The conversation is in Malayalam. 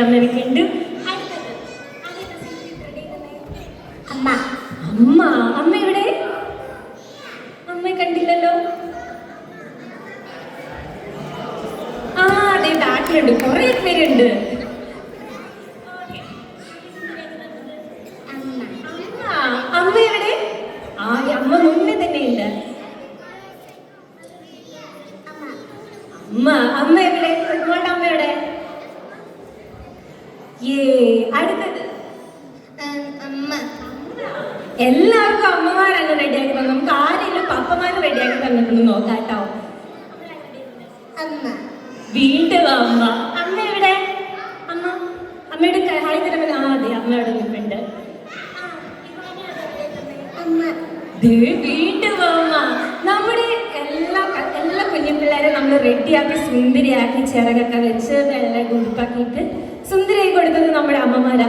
അമ്മേനൊക്കെയുണ്ട്. അമ്മ അമ്മ അമ്മ എവിടെ? അമ്മയെ കണ്ടില്ലല്ലോ. ആ അതെ, ബാക്കിലുണ്ട്, കുറെ പേരുണ്ട്. അമ്മ എവിടെ? ആ അമ്മ മുന്നേ തന്നെ ഉണ്ട്. അമ്മ അമ്മ എവിടെ? നിങ്ങളുടെ അമ്മ എവിടെ? അടുത്തത് അമ്മ. എല്ലാവർക്കും അമ്മമാരാണ് റെഡിയാക്കി തന്നെ. നമുക്ക് ആരെങ്കിലും പപ്പമാര് റെഡിയാക്കി തന്നിട്ടൊന്ന് നോക്കാം കേട്ടോ. അമ്മ വീണ്ടും അമ്മ. അമ്മ എവിടെ? അമ്മ അമ്മയുടെ ഹായ് തരാൻ. ആ അതെ, അമ്മയുടെ നിൽപ്പുണ്ട്. വീണ്ടും അമ്മ. നമ്മുടെ എല്ലാ കുഞ്ഞു പിള്ളേരെ നമ്മൾ റെഡിയാക്കി സുന്ദരിയാക്കി ചിറകൊക്കെ വെച്ച് വെള്ള ഉടുപ്പാക്കിയിട്ട് സുന്ദരിയായി കൊടുത്തത് നമ്മുടെ അമ്മമാരാ.